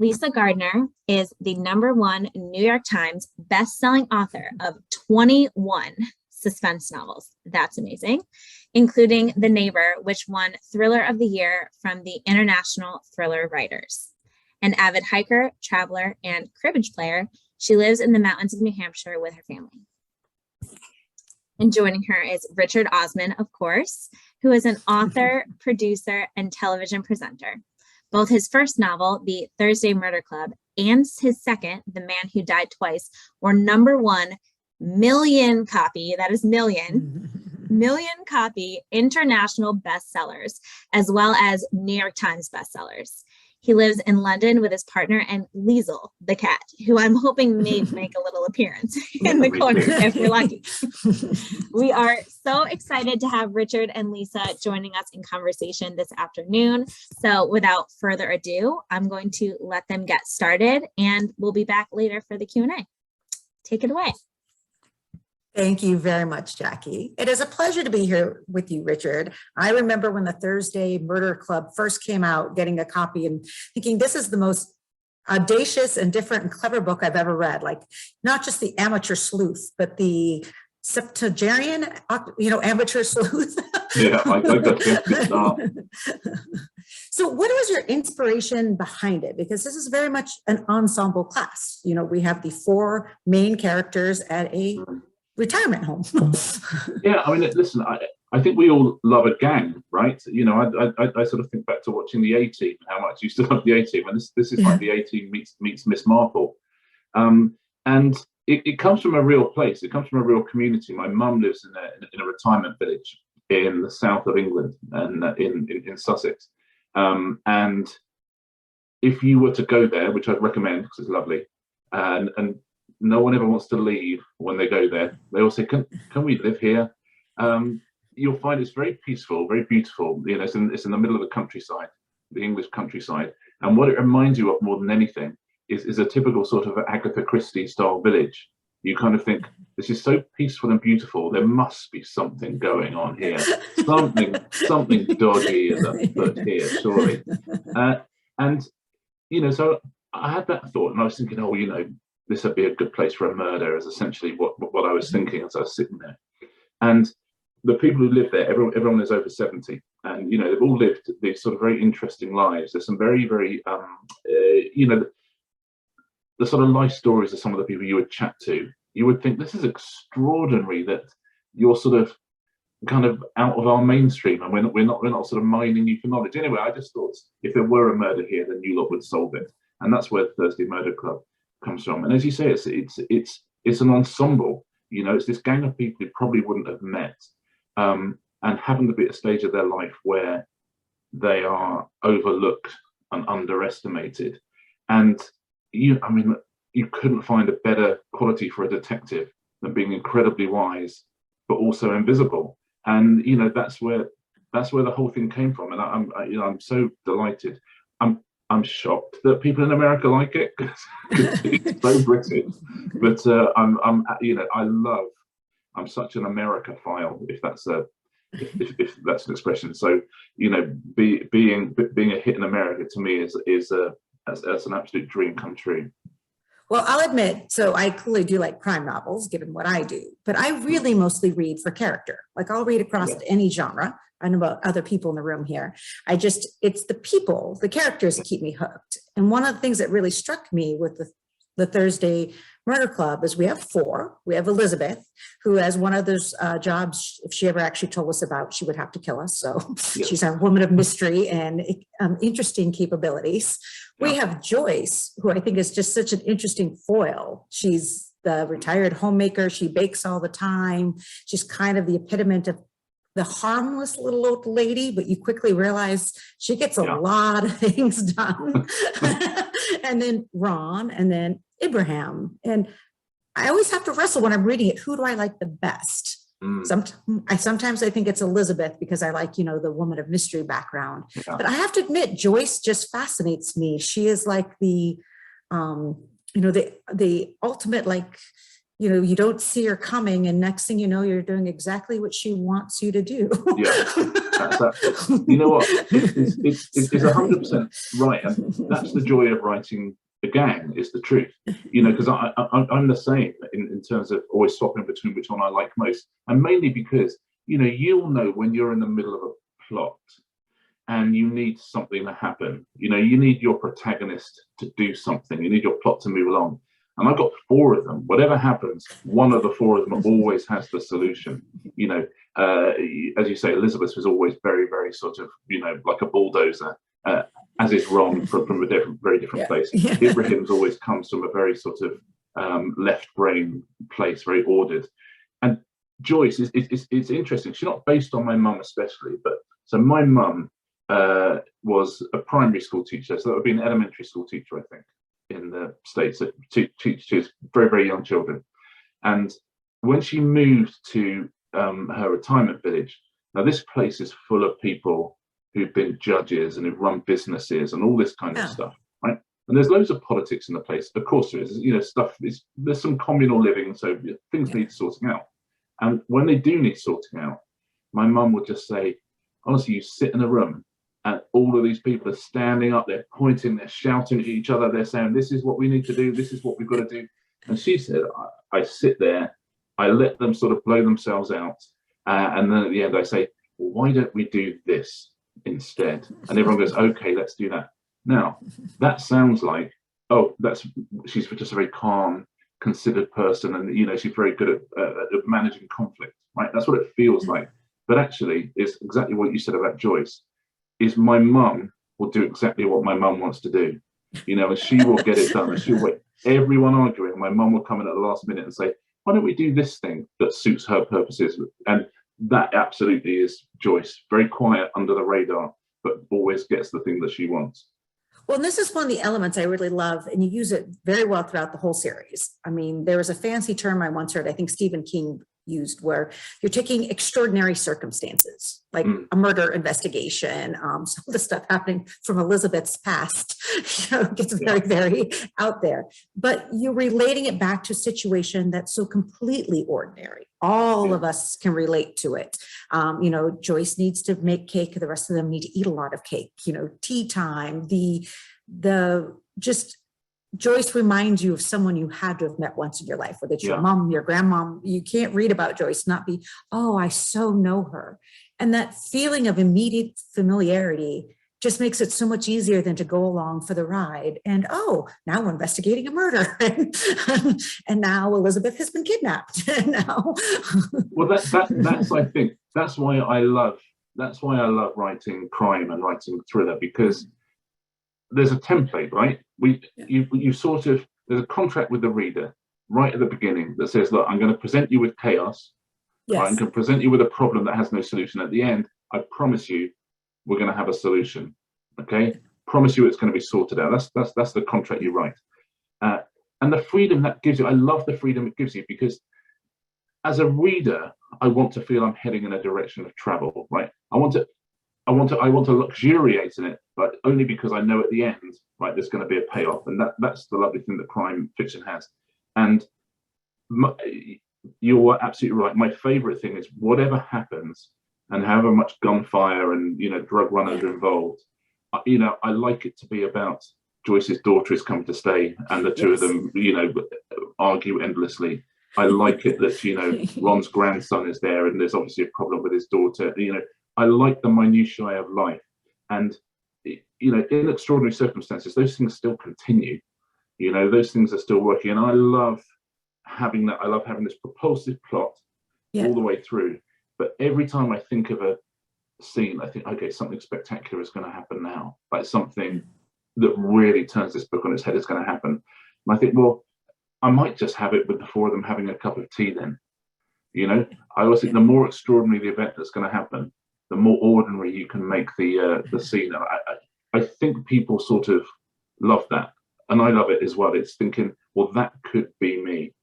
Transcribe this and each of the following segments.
Lisa Gardner is the #1 New York Times bestselling author of 21 suspense novels. That's amazing, including The Neighbor, which won Thriller of the Year from the International Thriller Writers. An avid hiker, traveler, and cribbage player, she lives in the mountains of New Hampshire with her family. And joining her is Richard Osman, of course, who is an author, producer, and television presenter. Both his first novel, The Thursday Murder Club, and his second, The Man Who Died Twice, were #1 million copy, that is million copy international bestsellers, as well as New York Times bestsellers. He lives in London with his partner and Liesel, the cat, who I'm hoping may make a little appearance in the corner if we're lucky. We are so excited to have Richard and Lisa joining us in conversation this afternoon. So without further ado, I'm going to let them get started and we'll be back later for the Q&A. Take it away. Thank you very much, Jackie. It is a pleasure to be here with you, Richard. I remember when the Thursday Murder Club first came out, getting a copy and thinking this is the most audacious and different and clever book I've ever read. Like not just the amateur sleuth, but the septuagenarian, amateur sleuth. Yeah, I got So what was your inspiration behind it? Because this is very much an ensemble class. You know, we have the 4 main characters at a retirement home. Yeah, I mean, listen, I think we all love a gang, right? You know, I sort of think back to watching the A-Team, how much I used to love the A-Team, and this is like the A-Team meets Miss Marple. And it comes from a real place. It comes from a real community. My mum lives in a retirement village in the south of England and in Sussex. And if you were to go there, which I'd recommend because it's lovely, and no one ever wants to leave when they go there. They all say, can we live here? You'll find it's very peaceful, very beautiful. You know, it's in the middle of the countryside, the English countryside. And what it reminds you of more than anything is a typical sort of Agatha Christie style village. You kind of think, this is so peaceful and beautiful. There must be something going on here. Something dodgy is afoot here, surely. And, you know, so I had that thought and I was thinking, oh, you know, this would be a good place for a murder, is essentially what I was thinking as I was sitting there. And the people who live there, everyone is over 70, and you know they've all lived these sort of very interesting lives. There's some very, very, you know, the sort of life stories of some of the people you would chat to. You would think this is extraordinary that you're sort of kind of out of our mainstream, and we're not sort of mining you for knowledge. Anyway, I just thought if there were a murder here, then you lot would solve it, and that's where the Thursday Murder Club comes from. And as you say, it's an ensemble. You know, it's this gang of people who probably wouldn't have met, and happen to be at a stage of their life where they are overlooked and underestimated. And you couldn't find a better quality for a detective than being incredibly wise, but also invisible. And you know, that's where the whole thing came from. And I'm so delighted. I'm shocked that people in America like it because it's so British. But I'm such an America-phile, if that's an expression. So you know, being a hit in America to me is an absolute dream come true. Well, I'll admit, so I clearly do like crime novels, given what I do, but I really mostly read for character. Like I'll read across any genre. I know about other people in the room here. It's the people, the characters that keep me hooked. And one of the things that really struck me with the Thursday Murder Club is we have 4. We have Elizabeth, who has one of those jobs, if she ever actually told us about, she would have to kill us. So she's a woman of mystery and interesting capabilities. We have Joyce, who I think is just such an interesting foil. She's the retired homemaker. She bakes all the time. She's kind of the epitome of the harmless little old lady, but you quickly realize she gets a lot of things done. And then Ron, and then Abraham. And I always have to wrestle when I'm reading it. Who do I like the best? Sometimes I think it's Elizabeth because I like, you know, the woman of mystery background. Yeah. But I have to admit, Joyce just fascinates me. She is like the ultimate, like, you know, you don't see her coming, and next thing you know, you're doing exactly what she wants you to do. Yeah, you know what? It's 100% right, and that's the joy of writing a gang. Is the truth, you know, because I'm the same in terms of always swapping between which one I like most, and mainly because, you know, you'll know when you're in the middle of a plot and you need something to happen. You know, you need your protagonist to do something. You need your plot to move along. And I've got 4 of them. Whatever happens, one of the 4 of them always has the solution. You know, as you say, Elizabeth was always very, very sort of, you know, like a bulldozer, as is Ron from a very different place. Yeah. Ibrahim's always comes from a very sort of left brain place, very ordered. And Joyce it's interesting. She's not based on my mum especially, but so my mum was a primary school teacher, so that would be an elementary school teacher, I think, in the States. So teaches very, very young children. And when she moved to her retirement village, now this place is full of people who've been judges and who've run businesses and all this kind of stuff, right? And there's loads of politics in the place. Of course there is, you know, there's some communal living, so things need sorting out. And when they do need sorting out, my mum would just say, honestly, you sit in a room and all of these people are standing up, they're pointing, they're shouting at each other, they're saying, this is what we need to do, this is what we've got to do. And she said, I sit there, I let them sort of blow themselves out. And then at the end I say, well, why don't we do this instead? And everyone goes, okay, let's do that. Now, that sounds like, oh, she's just a very calm, considered person, and, you know, she's very good at managing conflict, right? That's what it feels like. But actually, it's exactly what you said about Joyce, is my mum will do exactly what my mum wants to do, you know, and she will get it done, and she'll wait. Everyone arguing, my mum will come in at the last minute and say, why don't we do this thing that suits her purposes? And that absolutely is Joyce, very quiet, under the radar, but always gets the thing that she wants. Well, and this is one of the elements I really love, and you use it very well throughout the whole series. I mean, there was a fancy term I once heard, I think Stephen King used, where you're taking extraordinary circumstances, like a murder investigation, some of the stuff happening from Elizabeth's past, you know, gets very, very out there. But you're relating it back to a situation that's so completely ordinary. All of us can relate to it. You know, Joyce needs to make cake, the rest of them need to eat a lot of cake. You know, tea time, just Joyce reminds you of someone you had to have met once in your life, whether it's your mom, your grandmom. You can't read about Joyce, not be, oh, I so know her. And that feeling of immediate familiarity just makes it so much easier than to go along for the ride. And, oh, now we're investigating a murder. And now Elizabeth has been kidnapped. Now. Well, that's I think, that's why I love writing crime and writing thriller, because there's a template, right? You sort of, there's a contract with the reader right at the beginning that says, look, I'm going to present you with chaos. Yes. Right? I'm going to present you with a problem that has no solution. At the end, I promise you, we're going to have a solution. Okay? Promise you it's going to be sorted out. That's the contract you write. And the freedom that gives you, I love the freedom it gives you, because as a reader, I want to feel I'm heading in a direction of travel, right? I want to luxuriate in it, but only because I know at the end, right, there's going to be a payoff. And that's the lovely thing that crime fiction has. And you're absolutely right. My favorite thing is whatever happens, and however much gunfire and, you know, drug runners are involved, you know, I like it to be about Joyce's daughter is coming to stay, and the two of them, you know, argue endlessly. I like it that, you know, Ron's grandson is there, and there's obviously a problem with his daughter. You know, I like the minutiae of life, and, you know, in extraordinary circumstances, those things still continue. You know, those things are still working, and I love having that. I love having this propulsive plot all the way through. But every time I think of a scene, I think, okay, something spectacular is going to happen now. Like something that really turns this book on its head is going to happen. And I think, well, I might just have it with the 4 of them having a cup of tea then. You know, I always think the more extraordinary the event that's going to happen, the more ordinary you can make the scene. I think people sort of love that, and I love it as well. It's thinking, well, that could be me.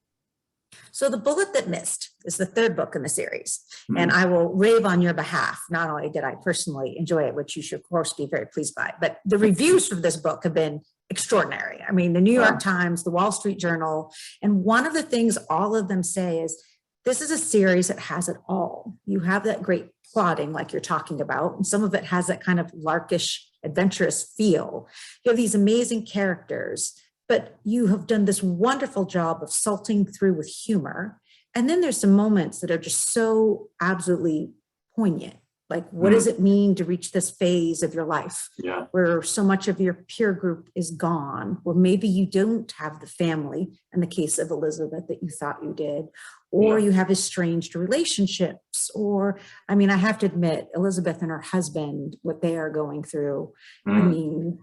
So The Bullet That Missed is the 3rd book in the series, and I will rave on your behalf. Not only did I personally enjoy it, which you should of course be very pleased by, but the reviews for this book have been extraordinary. I mean, the New York Times, the Wall Street Journal, and one of the things all of them say is, this is a series that has it all. You have that great plotting like you're talking about, and some of it has that kind of larkish, adventurous feel. You have these amazing characters, but you have done this wonderful job of salting through with humor. And then there's some moments that are just so absolutely poignant. Like, what does it mean to reach this phase of your life where so much of your peer group is gone, or maybe you don't have the family, in the case of Elizabeth, that you thought you did, or you have estranged relationships, or, I mean, I have to admit, Elizabeth and her husband, what they are going through, I mean,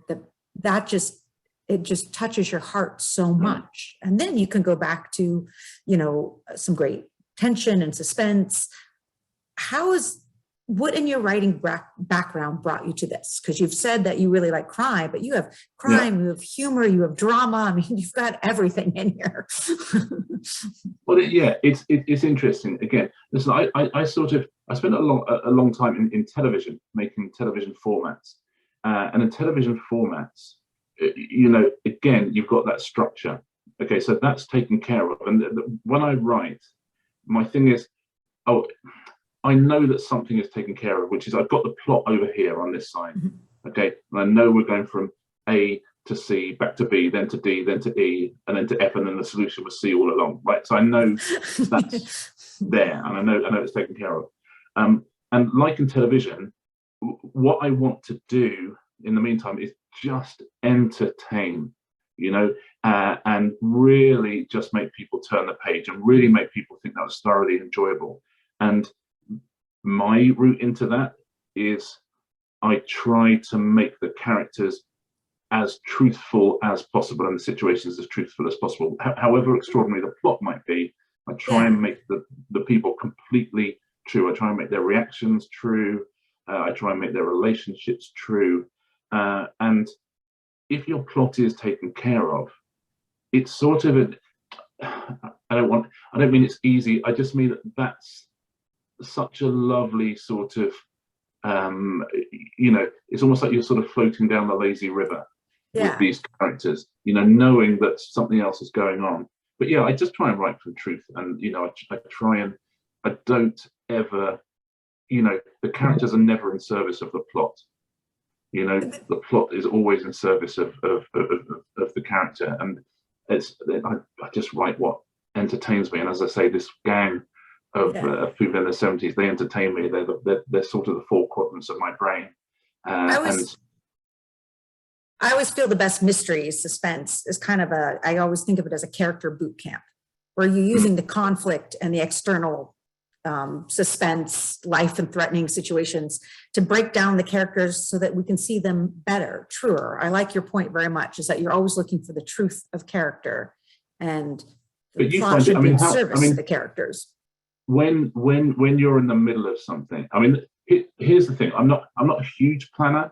it just touches your heart so much. And then you can go back to, you know, some great tension and suspense. What in your writing background brought you to this? Because you've said that you really like crime, but you have crime, you have humor, you have drama. I mean, you've got everything in here. Well, it's interesting. Again, listen, I spent a long time in television, making television formats, and in television formats, you know, again, you've got that structure. Okay, so that's taken care of. And when I write, my thing is, I know that something is taken care of, which is I've got the plot over here on this side. Okay, and I know we're going from A to C, back to B, then to D, then to E, and then to F, and then the solution was C all along, right? So I know that's there, and I know it's taken care of. And like in television, what I want to do in the meantime is just entertain, you know, and really just make people turn the page and really make people think that was thoroughly enjoyable. And my route into that is I try to make the characters as truthful as possible and the situations as truthful as possible. However extraordinary the plot might be, I try and make the people completely true. I try and make their reactions true. I try and make their relationships true. And if your plot is taken care of, it's sort of I don't mean it's easy. I just mean that's such a lovely sort of, you know, it's almost like you're sort of floating down the lazy river with these characters, you know, knowing that something else is going on. But I just try and write from truth, and you know, I try and I don't ever, you know, the characters are never in service of the plot. You know, the plot is always in service of the character, and I just write what entertains me. And as I say, this gang of people in the 70s, they entertain me. They're sort of the four quadrants of my brain. I always feel the best mysteries, suspense is kind of I always think of it as a character boot camp, where you're using the conflict and the external suspense, life and threatening situations to break down the characters so that we can see them better, truer. I like your point very much, is that you're always looking for the truth of character, and the plot should be in service of the characters. When you're in the middle of something, I mean, here's the thing. I'm not a huge planner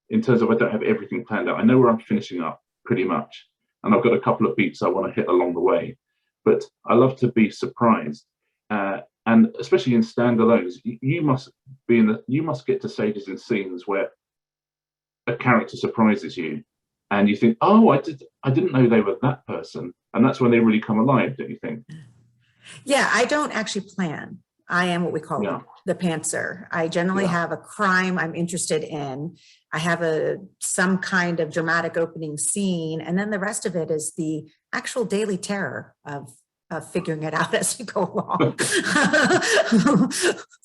in terms of I don't have everything planned out. I know where I'm finishing up pretty much, and I've got a couple of beats I want to hit along the way. But I love to be surprised, and especially in standalones, you must get to stages in scenes where a character surprises you, and you think, oh, I didn't know they were that person, and that's when they really come alive, don't you think? Yeah, I don't actually plan. I am what we call the pantser. I generally have a crime I'm interested in. I have some kind of dramatic opening scene, and then the rest of it is the actual daily terror of figuring it out as you go along,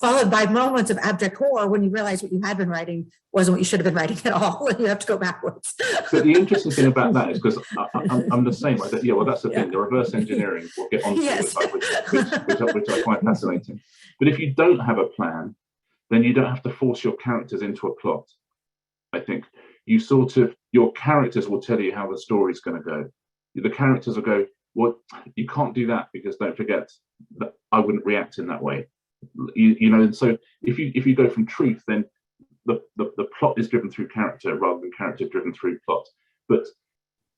followed by moments of abject horror when you realize what you had been writing wasn't what you should have been writing at all, and you have to go backwards. But the interesting thing about that is, because I'm the same. That's the thing. The reverse engineering we'll get onto, which I find fascinating. But if you don't have a plan, then you don't have to force your characters into a plot. I think your characters will tell you how the story's going to go. The characters will go, well, you can't do that, because don't forget that I wouldn't react in that way. You know, and so if you go from truth, then the plot is driven through character rather than character driven through plot. But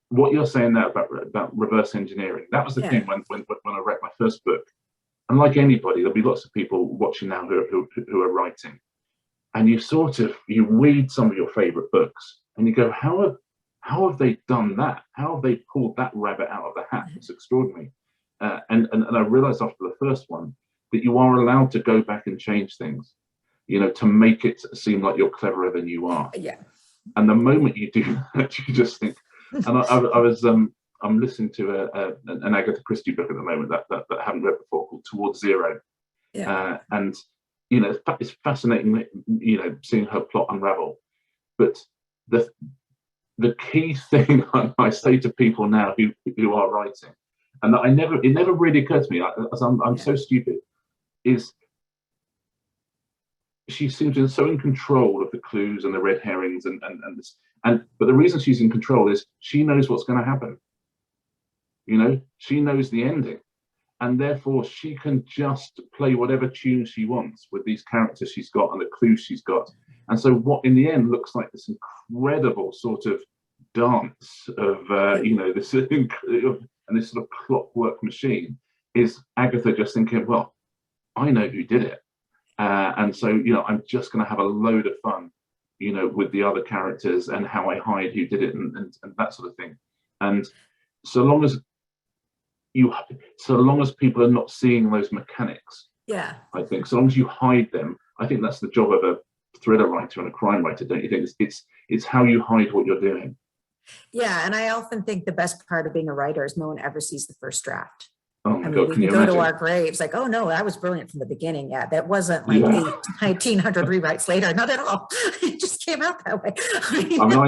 what you're saying there about reverse engineering, that was the thing when I read my first book. And like anybody, there'll be lots of people watching now who are writing, and you read some of your favorite books and you go, how how have they done that? How have they pulled that rabbit out of the hat? It's extraordinary. And I realized after the first one that you are allowed to go back and change things, you know, to make it seem like you're cleverer than you are. Yeah. And the moment you do that, you just think, and I'm listening to an Agatha Christie book at the moment that I haven't read before, called Towards Zero. Yeah. And, you know, it's fascinating, you know, seeing her plot unravel. But the key thing I say to people now who are writing, and that it never really occurred to me, I'm so stupid, is she seems so in control of the clues and the red herrings but the reason she's in control is she knows what's going to happen. You know, she knows the ending, and therefore she can just play whatever tune she wants with these characters she's got and the clues she's got. And so what in the end looks like this incredible sort of dance of you know, this and this sort of clockwork machine is Agatha just thinking, well, I know who did it. And so, you know, I'm just going to have a load of fun, you know, with the other characters and how I hide who did it and that sort of thing. And so long as people are not seeing those mechanics, Yeah. I think, so long as you hide them, I think that's the job of a thriller writer and a crime writer, don't you think? It's how you hide what you're doing. Yeah. And I often think the best part of being a writer is no one ever sees the first draft. Oh my I mean, God, we can you can go imagine? to our graves like, oh no, that was brilliant from the beginning. Yeah, that wasn't like Yeah. 1900 rewrites later. Not at all. It just came out that way. I mean,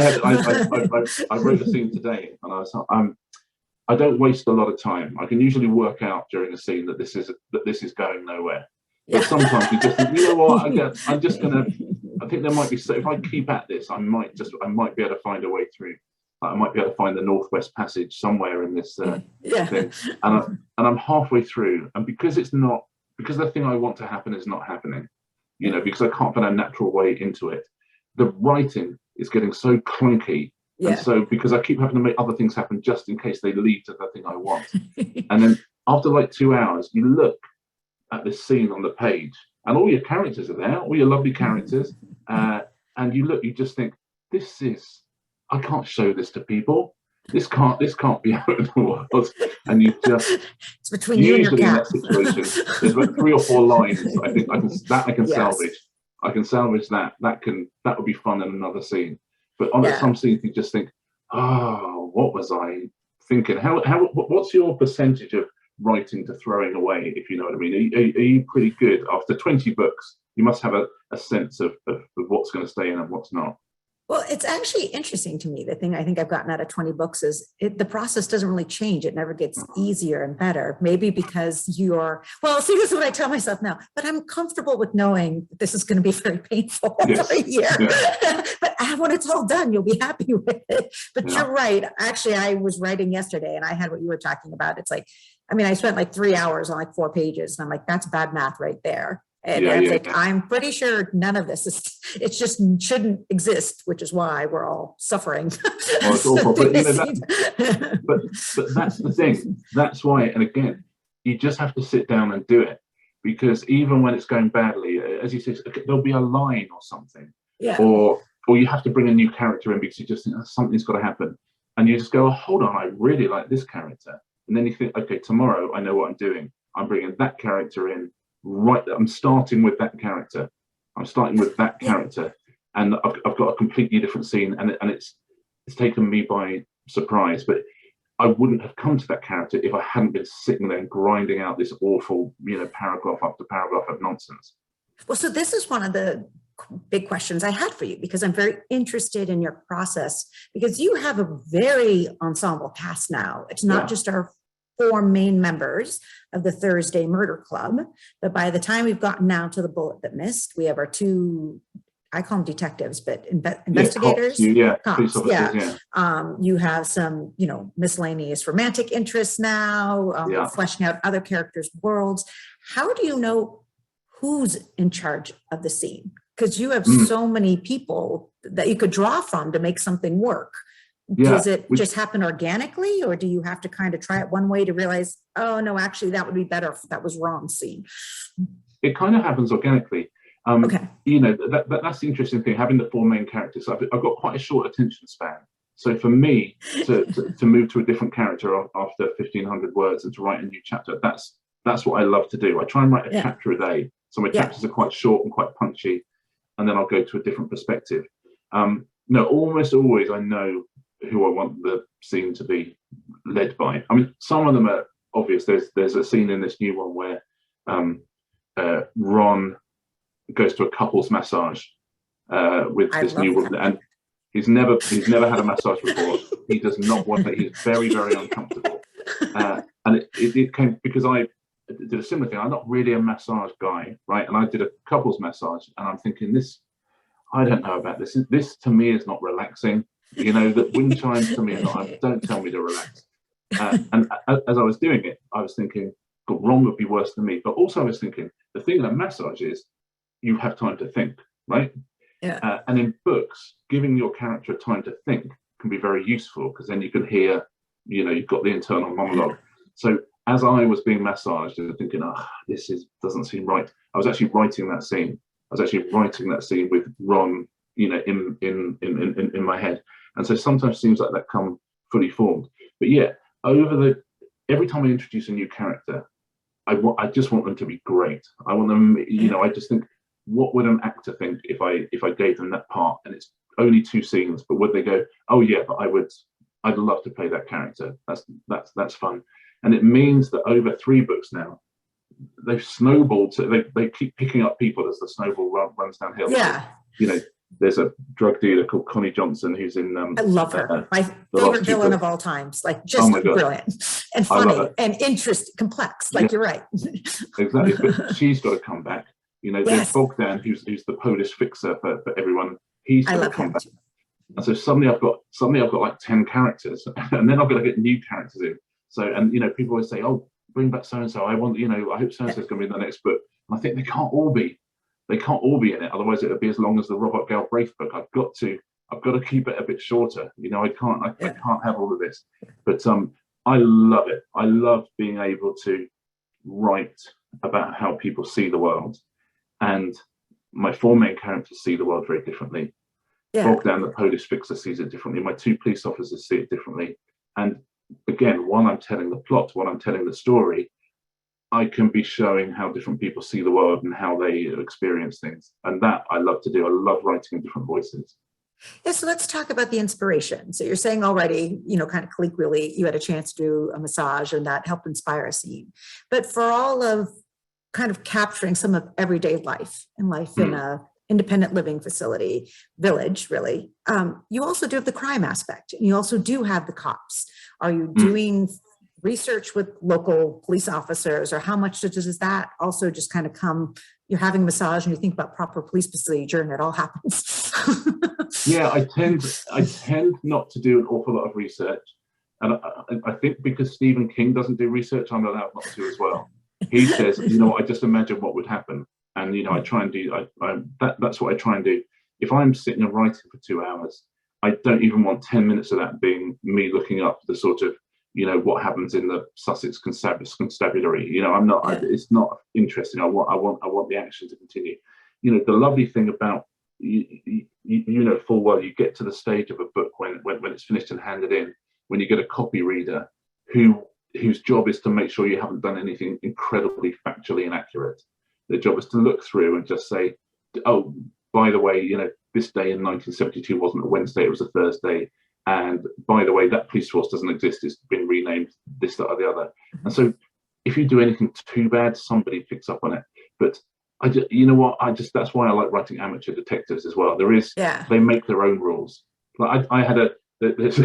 I wrote a scene today, and I don't waste a lot of time. I can usually work out during a scene that this is going nowhere. But sometimes you just think, you know what? I think there might be. So if I keep at this, I might be able to find a way through. I might be able to find the Northwest Passage somewhere in this thing. And I'm halfway through, and because the thing I want to happen is not happening, you know, because I can't find a natural way into it. The writing is getting so clunky. Yeah. And so because I keep having to make other things happen just in case they lead to the thing I want. And then after like 2 hours, you look at this scene on the page and all your characters are there, all your lovely characters. And you just think, I can't show this to people. This can't be out in the world. And you just, it's between you and your usually in cat. that situation, there's about 3 or 4 lines I think I can Yes. salvage. I can salvage that. That would be fun in another scene. But on some scenes, you just think, oh, what was I thinking? What's your percentage of writing to throwing away, if you know what I mean? Are you pretty good? After 20 books, you must have a sense of what's going to stay in and what's not. Well, it's actually interesting to me. The thing I think I've gotten out of 20 books is the process doesn't really change. It never gets easier and better. Maybe because see, this is what I tell myself now, but I'm comfortable with knowing that this is going to be very painful for a year. Yeah. But when it's all done, you'll be happy with it. But you're right. Actually, I was writing yesterday and I had what you were talking about. It's like, I mean, I spent like 3 hours on like 4 pages and I'm like, that's bad math right there. And I'm pretty sure none of this it just shouldn't exist, which is why we're all suffering. Well, it's awful, but, you know, but that's the thing. That's why, and again, you just have to sit down and do it, because even when it's going badly, as you say, there'll be a line or something, or you have to bring a new character in because you just think, oh, something's got to happen, and you just go, oh, hold on, I really like this character, and then you think, okay, tomorrow I know what I'm doing. I'm bringing that character in. Right, I'm starting with that character. And I've got a completely different scene, and it's taken me by surprise. But I wouldn't have come to that character if I hadn't been sitting there and grinding out this awful, you know, paragraph after paragraph of nonsense. Well, so this is one of the big questions I had for you, because I'm very interested in your process, because you have a very ensemble cast now. It's not just our 4 main members of the Thursday Murder Club, but by the time we've gotten now to the Bullet That Missed, we have our 2, I call them detectives, but investigators. Cops. You have some, you know, miscellaneous romantic interests now, fleshing out other characters' worlds. How do you know who's in charge of the scene? Because you have so many people that you could draw from to make something work. Does it just happen organically, or do you have to kind of try it one way to realize, oh no, actually that would be better if that was wrong scene? It kind of happens organically. You know, that's the interesting thing, having the 4 main characters. I've got quite a short attention span. So for me to move to a different character after 1,500 words and to write a new chapter, that's what I love to do. I try and write a chapter a day. So my chapters are quite short and quite punchy, and then I'll go to a different perspective. No, almost always I know who I want the scene to be led by. I mean, some of them are obvious. There's a scene in this new one where Ron goes to a couples massage with this new woman, and he's never had a massage before. He does not want it. He's very, very uncomfortable. And it came because I did a similar thing. I'm not really a massage guy, right? And I did a couples massage, and I'm thinking, I don't know about this. This to me is not relaxing. You know, that wind chimes to me are not, don't tell me to relax. And as I was doing it, I was thinking, God, Ron would be worse than me. But also I was thinking, the thing about massage is you have time to think, right? Yeah. And in books, giving your character time to think can be very useful, because then you can hear, you know, you've got the internal monologue. So as I was being massaged and thinking, doesn't seem right, I was actually writing that scene. With Ron, you know, in my head. And so sometimes scenes like that come fully formed. But yeah, every time I introduce a new character, I just want them to be great. I want them, you know, I just think, what would an actor think if I gave them that part? And it's only 2 scenes, but would they go, oh yeah, but I'd love to play that character. That's fun. And it means that over 3 books now, they've snowballed. They keep picking up people as the snowball runs downhill. Yeah. You know, there's a drug dealer called Connie Johnson who's in. I love her. My favorite villain of all times. Like, just brilliant and funny and complex. Like, you're right. Exactly, but she's got to come back. You know, there's Bogdan, who's the Polish fixer for everyone. He's got to come back. And so suddenly I've got like 10 characters, and then I've got to get new characters in. So, and you know, people always say, "Oh, bring back so and so. I want, you know, I hope so and so is going to be in the next book." And I think they can't all be in it. Otherwise, it would be as long as the Robert Galbraith book. I've got to keep it a bit shorter. You know, I can't have all of this. But I love it. I love being able to write about how people see the world, and my 4 main characters see the world very differently. Bogdan, the Polish fixer, sees it differently. My 2 police officers see it differently. And again, while I'm telling the plot, while I'm telling the story, I can be showing how different people see the world and how they experience things. And that I love to do. I love writing in different voices. Yeah, so let's talk about the inspiration. So you're saying already, you know, kind of colloquially, you had a chance to do a massage and that helped inspire a scene. But for all of kind of capturing some of everyday life and life in a independent living facility, village, really, you also do have the crime aspect. And you also do have the cops. Are you doing research with local police officers, or how much does that also just kind of come, you're having a massage and you think about proper police procedure and it all happens? Yeah, I tend not to do an awful lot of research. And I think because Stephen King doesn't do research, I'm allowed not to as well. He says, you know, I just imagine what would happen. And, you know, I try and do, that's what I try and do. If I'm sitting and writing for 2 hours, I don't even want 10 minutes of that being me looking up the sort of, you know, what happens in the Sussex constabulary. You know, I'm not, it's not interesting. I want the action to continue. You know, the lovely thing about, you know full well, you get to the stage of a book when it's finished and handed in, when you get a copy reader whose job is to make sure you haven't done anything incredibly factually inaccurate. Their job is to look through and just say, oh, by the way, you know, this day in 1972 wasn't a Wednesday, it was a Thursday. And by the way, that police force doesn't exist, it's been renamed this, that, or the other. And so if you do anything too bad, somebody picks up on it. But I just, you know what, that's why I like writing amateur detectives as well. They make their own rules. Like I had there's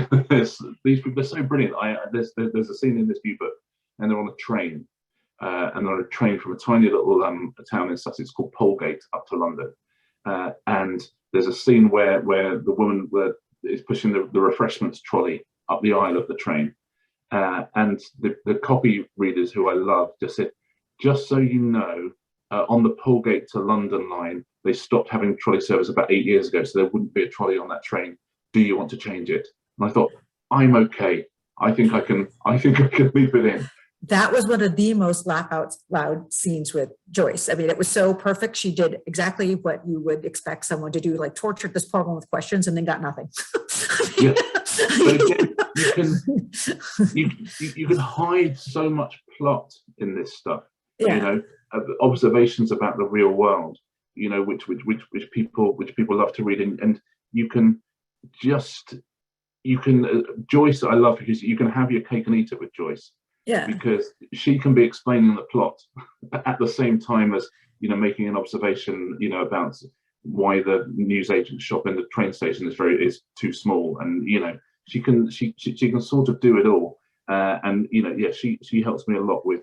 these people are so brilliant. There's a scene in this new book, and they're on a train, and they're on a train from a tiny little town in Sussex called Polegate up to London, and there's a scene where the woman is pushing the refreshments trolley up the aisle of the train, and the copy readers, who I love, just said, just so you know, on the Polegate to London line, they stopped having trolley service about 8 years ago, so there wouldn't be a trolley on that train. Do you want to change it? And I thought, I'm okay. I think I can leave it in. That was one of the most laugh out loud scenes with Joyce. I mean, it was so perfect. She did exactly what you would expect someone to do, like tortured this poor woman with questions and then got nothing. But again, you can hide so much plot in this stuff. Yeah. You know, observations about the real world. You know, which people love to read, and you can Joyce, I love, because you can have your cake and eat it with Joyce. Yeah. Because she can be explaining the plot at the same time as, you know, making an observation, you know, about why the newsagent shop in the train station is too small, and you know, she can sort of do it all, and you know, yeah, she helps me a lot with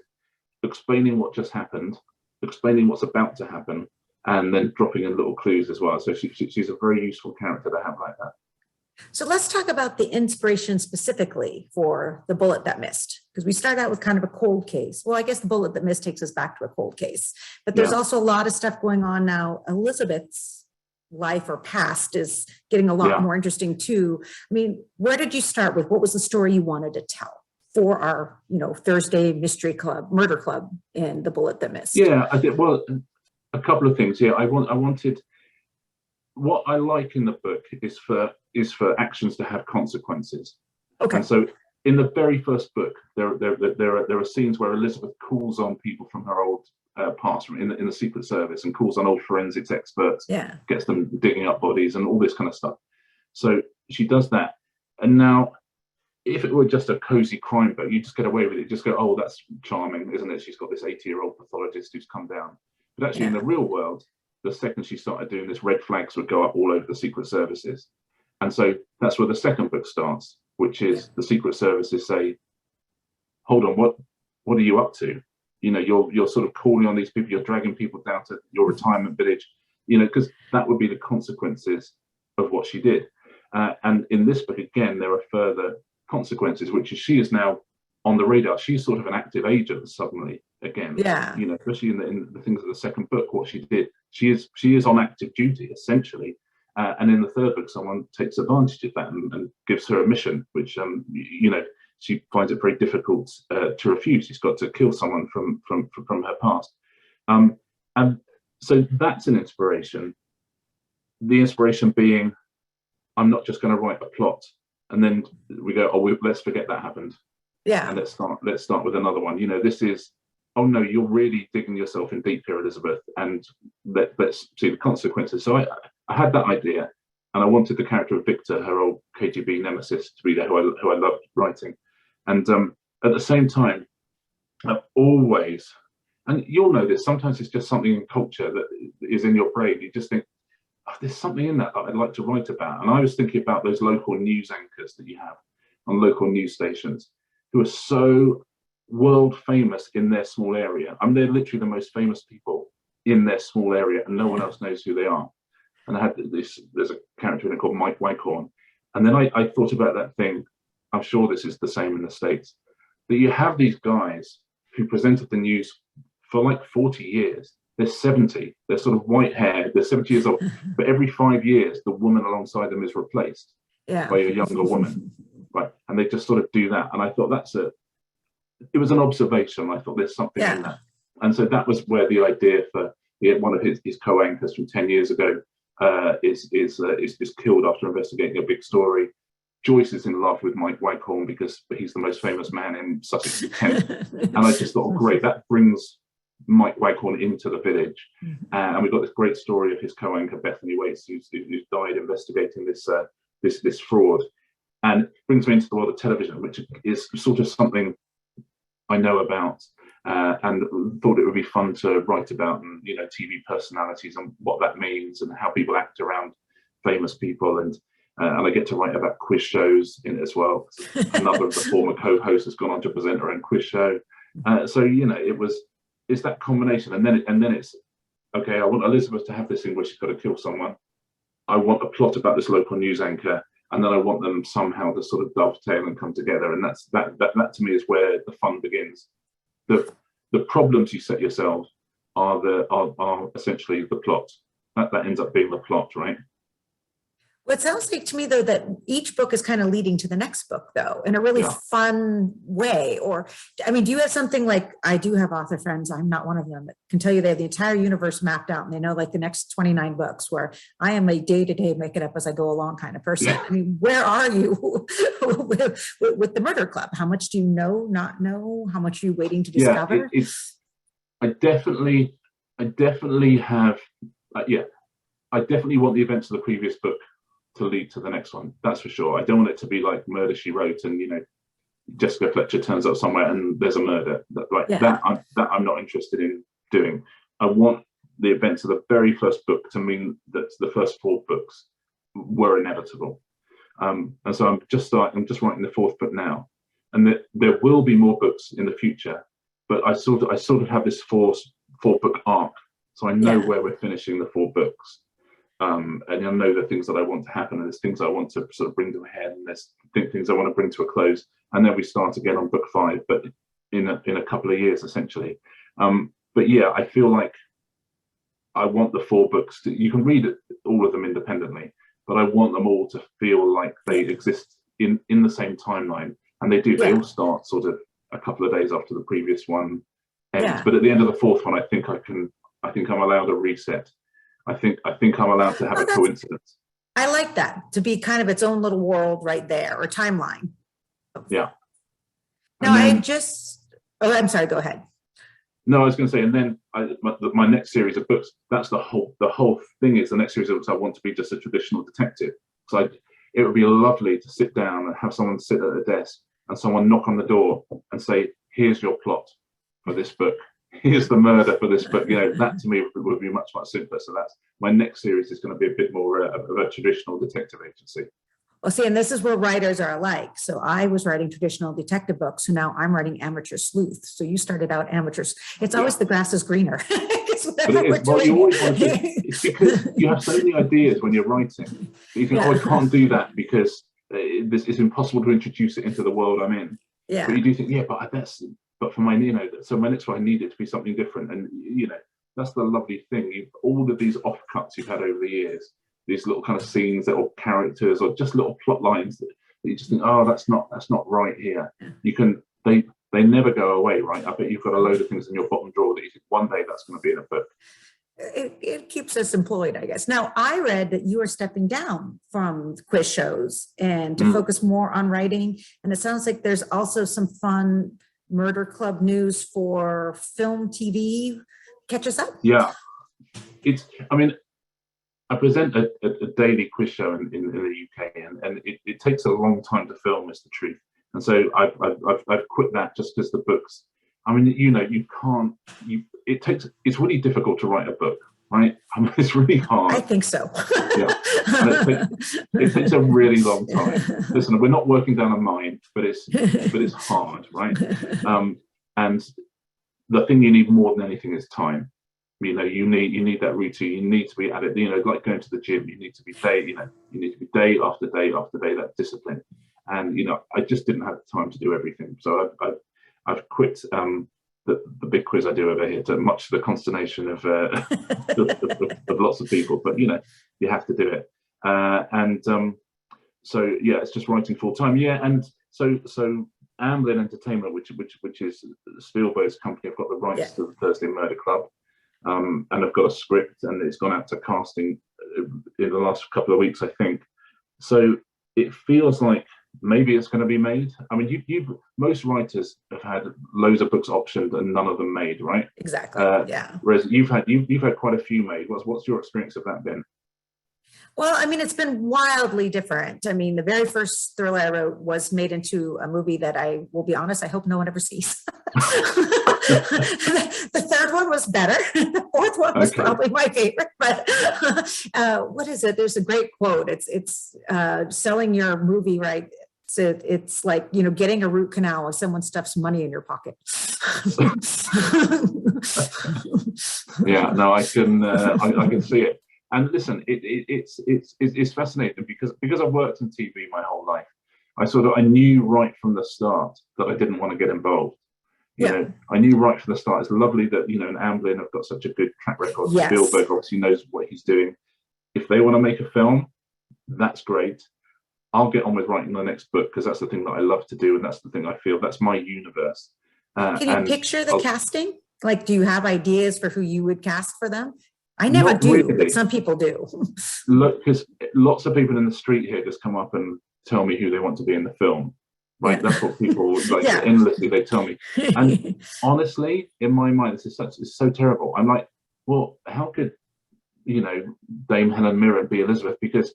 explaining what just happened, explaining what's about to happen, and then dropping in little clues as well. So she's a very useful character to have like that. So let's talk about the inspiration specifically for The Bullet That Missed, because we start out with kind of a cold case. Well, I guess The Bullet That Missed takes us back to a cold case, but there's also a lot of stuff going on now. Elizabeth's life or past is getting a lot more interesting too. I mean, where did you start with? What was the story you wanted to tell for our, you know, Thursday mystery club, murder club in The Bullet That Missed? Yeah, I did. Well, a couple of things. Yeah, I wanted, what I like in the book is for actions to have consequences. Okay. And so in the very first book, there are scenes where Elizabeth calls on people from her old past in the Secret Service, and calls on old forensics experts, gets them digging up bodies and all this kind of stuff. So she does that. And now, if it were just a cozy crime book, you just get away with it. Just go, oh, that's charming, isn't it? She's got this 80-year-old pathologist who's come down. But actually, in the real world, the second she started doing this, red flags would go up all over the Secret Services. And so that's where the second book starts, which is the Secret Services say, hold on, what are you up to? You know, you're sort of calling on these people, you're dragging people down to your retirement village, you know, because that would be the consequences of what she did. And in this book, again, there are further consequences, which is she is now on the radar. She's sort of an active agent suddenly again. Yeah. You know, especially in the things of the second book, what she did, she is on active duty essentially. And in the third book, someone takes advantage of that and gives her a mission, which you know, she finds it very difficult to refuse. She's got to kill someone from her past, and so that's an inspiration. The inspiration being, I'm not just going to write a plot and then we go, oh, let's forget that happened. Yeah. And let's start with another one. You know, this is, oh no, you're really digging yourself in deep here, Elizabeth, and let's see the consequences. So I had that idea, and I wanted the character of Victor, her old KGB nemesis, to be there, who I loved writing. And at the same time, I've always, and you'll know this, sometimes it's just something in culture that is in your brain. You just think, oh, there's something in that I'd like to write about. And I was thinking about those local news anchors that you have on local news stations, who are so world famous in their small area. I mean, they're literally the most famous people in their small area, and no one else knows who they are. And I had there's a character in it called Mike Wycorn. And then I thought about that thing. I'm sure this is the same in the States, that you have these guys who presented the news for like 40 years. They're 70, they're sort of white hair, they're 70 years old, but every 5 years, the woman alongside them is replaced by a younger woman, right? And they just sort of do that. And I thought it was an observation. I thought there's something in that. And so that was where the idea for one of his co-anchors from 10 years ago is killed after investigating a big story. Joyce is in love with Mike Wycorn because he's the most famous man in Sussex and Kent. And I just thought, oh, great, that brings Mike Wycorn into the village. And we've got this great story of his co-anchor, Bethany Waits, who's died investigating this fraud. And it brings me into the world of television, which is sort of something I know about, and thought it would be fun to write about, and you know, TV personalities and what that means and how people act around famous people, and I get to write about quiz shows in it as well. Another of the former co-hosts has gone on to present her own quiz show, so you know, it's that combination, and then it's okay. I want Elizabeth to have this thing where she's got to kill someone. I want a plot about this local news anchor. And then I want them somehow to sort of dovetail and come together, and that to me is where the fun begins. The problems you set yourself are essentially the plot. That ends up being the plot, right? Well, it sounds like to me, though, that each book is kind of leading to the next book, though, in a really fun way. Or, I mean, do you have something like, I do have author friends, I'm not one of them, that can tell you they have the entire universe mapped out and they know like the next 29 books, where I am a day-to-day make it up as I go along kind of person. I mean, where are you with the Murder Club? How much do you know, not know? How much are you waiting to discover? I definitely have, I definitely want the events of the previous book to lead to the next one. That's for sure. I don't want it to be like Murder, She Wrote, and Jessica Fletcher turns up somewhere and there's a murder. That I'm not interested in doing. I want the events of the very first book to mean that the first 4 books were inevitable. And so I'm just writing the 4th book now, and there will be more books in the future. But I sort of have this 4-book arc, so I know where we're finishing the 4 books. And I know the things that I want to happen, and there's things I want to sort of bring to a head, and there's things I want to bring to a close, and then we start again on book 5, but in a couple of years essentially. But yeah, I feel like I want the 4 books you can read all of them independently, but I want them all to feel like they exist in the same timeline, and they do. They all start sort of a couple of days after the previous one ends, but at the end of the 4th one, I think I'm allowed a reset. I think I'm allowed to have a coincidence. I like that, to be kind of its own little world right there, or timeline. Yeah. No, I'm sorry, go ahead. No, I was going to say, and then my next series of books, that's the whole thing is the next series of books I want to be just a traditional detective. So it would be lovely to sit down and have someone sit at a desk and someone knock on the door and say, here's your plot for this book. Here's the murder for this book. That to me would be much simpler. So that's my next series is going to be a bit more of a traditional detective agency. Well, see, and this is where writers are alike. So I was writing traditional detective books, so now I'm writing amateur sleuth. So you started out amateurs. It's always the grass is greener. You always want to. It's because you have so many ideas when you're writing. You think, I can't do that because it's impossible to introduce it into the world I'm in. Yeah. But you do think, but for my, so my next one, I need it to be something different. And, that's the lovely thing. All of these offcuts you've had over the years, these little kind of scenes, little characters, or just little plot lines that you just think, that's not right here. You can, they never go away, right? I bet you've got a load of things in your bottom drawer that you think one day that's going to be in a book. It keeps us employed, I guess. Now, I read that you are stepping down from quiz shows and to focus more on writing. And it sounds like there's also some fun Murder Club news for film, TV. Catch us up. Yeah. I present a daily quiz show in the UK, and it takes a long time to film, is the truth. And so I've quit that just because the books, you can't, it's really difficult to write a book, right? It's really hard. I think so. It takes a really long time. Listen, we're not working down a mine, but it's hard, right? And the thing you need more than anything is time. You need that routine. You need to be at it. Like going to the gym. You need to be day after day after day. That discipline. And I just didn't have the time to do everything. So I've quit the big quiz I do over here, to much to the consternation of lots of people. But you have to do it. So it's just writing full time. Yeah, and so Amblin Entertainment, which is Spielberg's company, I've got the rights to the Thursday Murder Club. And I've got a script, and it's gone out to casting in the last couple of weeks, I think. So it feels like maybe it's going to be made. Most writers have had loads of books optioned and none of them made, right? Exactly. Whereas you've had quite a few made. What's your experience of that been? Well, it's been wildly different. The very first thriller I wrote was made into a movie that I will be honest, I hope no one ever sees. The third one was better. The fourth one was probably my favorite. But what is it? There's a great quote. It's selling your movie right. So it's like, getting a root canal or someone stuffs money in your pocket. Yeah, no, I can see it. And listen, it's fascinating because I've worked in TV my whole life. I knew right from the start that I didn't want to get involved. I knew right from the start. It's lovely that in Amblin have got such a good track record. Yes. Spielberg obviously knows what he's doing. If they want to make a film, that's great. I'll get on with writing the next book because that's the thing that I love to do, and that's the thing I feel that's my universe. Can you And picture the I'll- casting? Like, do you have ideas for who you would cast for them? I never Not do, really. but some people do. Look, because lots of people in the street here just come up and tell me who they want to be in the film, right? Yeah. That's what people like Yeah. endlessly, they tell me. And honestly, in my mind, it's so terrible. I'm like, well, how could, you know, Dame Helen Mirren be Elizabeth? Because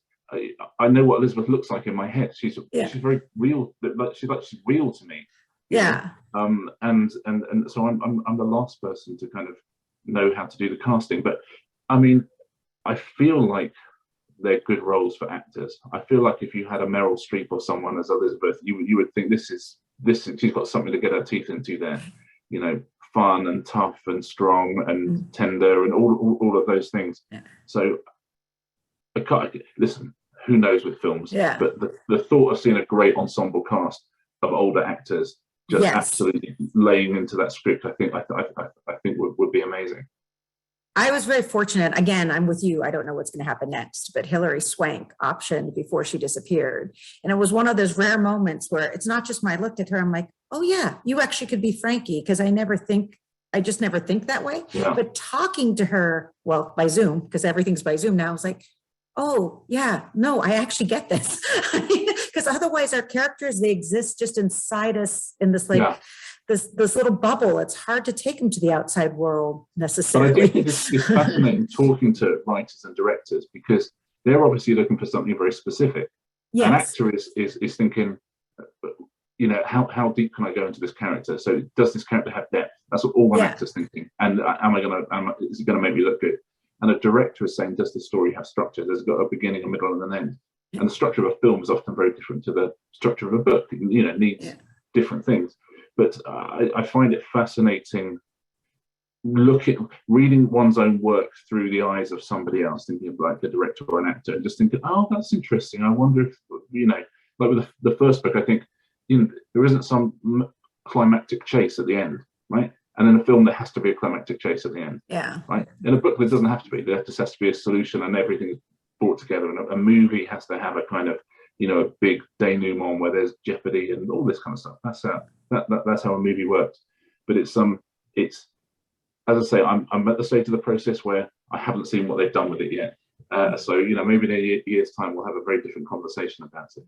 I know what Elizabeth looks like in my head. She's very real. She's real to me. Yeah. And so I'm the last person to kind of know how to do the casting. But I mean, I feel like they're good roles for actors. I feel like if you had a Meryl Streep or someone as Elizabeth, you would think this is she's got something to get her teeth into there. You know, fun and tough and strong and tender and all of those things. Yeah. So I can't listen. Who knows with films? Yeah. But the thought of seeing a great ensemble cast of older actors just absolutely laying into that script, I think would be amazing. I was very fortunate. Again, I'm with you. I don't know what's going to happen next, but Hilary Swank optioned before she disappeared. And it was one of those rare moments where it's not just I looked at her, I'm like, oh yeah, you actually could be Frankie. Because I just never think that way. Yeah. But talking to her, well, by Zoom, because everything's by Zoom now, I was like, oh yeah, no, I actually get this. Because otherwise our characters, they exist just inside us in this this little bubble. It's hard to take them to the outside world necessarily. But I do think it's fascinating talking to writers and directors because they're obviously looking for something very specific. Yes. An actor is thinking, you know, how deep can I go into this character? So does this character have depth? That's what all an actor's thinking. And is it going to make me look good? And a director is saying, does this story have structure? There's got a beginning, a middle, and an end. And the structure of a film is often very different to the structure of a book. You know, needs different things. But I find it fascinating reading one's own work through the eyes of somebody else, thinking of like a director or an actor, and just thinking, oh, that's interesting. I wonder if, you know, like with the first book, I think, you know, there isn't some climactic chase at the end, right? And in a film, there has to be a climactic chase at the end. Yeah. Right. In a book, there doesn't have to be. There just has to be a solution, and everything is brought together. And a movie has to have a kind of, you know, a big denouement where there's jeopardy and all this kind of stuff. That's how a movie works. But it's as I say, I'm at the stage of the process where I haven't seen what they've done with it yet. So, you know, maybe in a year's time we'll have a very different conversation about it.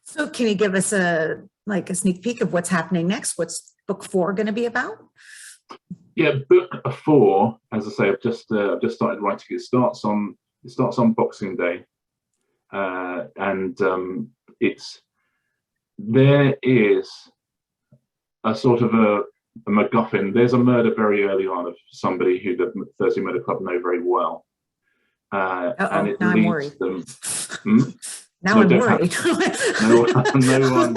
So can you give us a sneak peek of what's happening next? What's book 4 going to be about? Yeah, book 4, as I say, I've just started writing. It starts on Boxing Day, and there is a sort of a MacGuffin. There's a murder very early on of somebody who the Thursday Murder Club know very well, and it now leads I'm them. Now I'm worried. No one.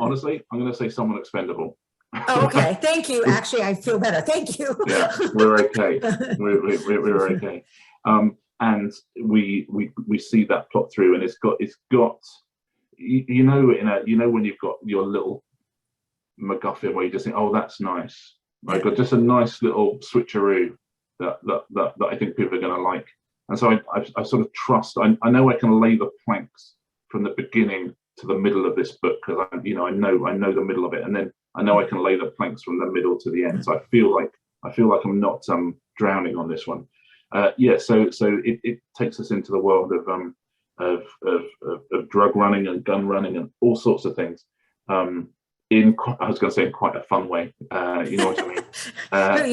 Honestly, I'm going to say someone expendable. Oh, okay, thank you. Actually, I feel better. Thank you. Yeah, we're okay. We're okay. And we see that plot through, and it's got you know when you've got your little MacGuffin where you just think, oh, that's nice. I've got just a nice little switcheroo that I think people are going to like. And so I sort of trust. I know I can lay the planks from the beginning to the middle of this book because I know the middle of it, and then I know I can lay the planks from the middle to the end. So I feel like I'm not drowning on this one. So it takes us into the world of drug running and gun running and all sorts of things. I was going to say in quite a fun way. You know what I mean?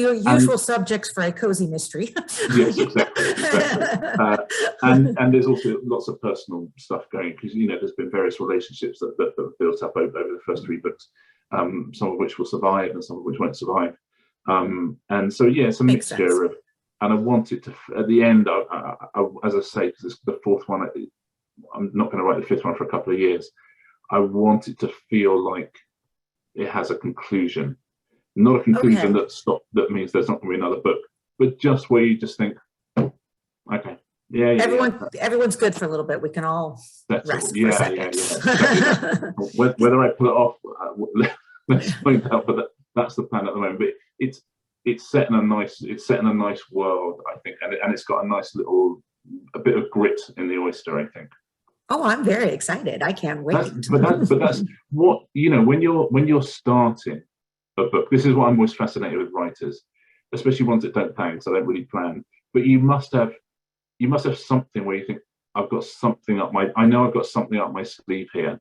Your usual subjects for a cozy mystery. Yes, exactly. And there's also lots of personal stuff going because, you know, there's been various relationships that have built up over the first 3 books, some of which will survive and some of which won't survive. And so, yeah, it's a mixture of, and I wanted to, at the end, I as I say, because it's the 4th one, I'm not going to write the 5th one for a couple of years. I want it to feel like it has a conclusion, not a conclusion that means there's not going to be another book, but just where you just think, okay, everyone's good for a little bit. We can all rest for a second. Whether I pull it off, let's find out. But that's the plan at the moment. But it's set in a nice world, I think, and it's got a nice little a bit of grit in the oyster, I think. Oh, I'm very excited. I can't wait. But that's what, you know, when you're starting a book, this is what I'm most fascinated with writers, especially ones that don't plan, so they don't really plan. But you must have something where you think, I've got something I know I've got something up my sleeve here.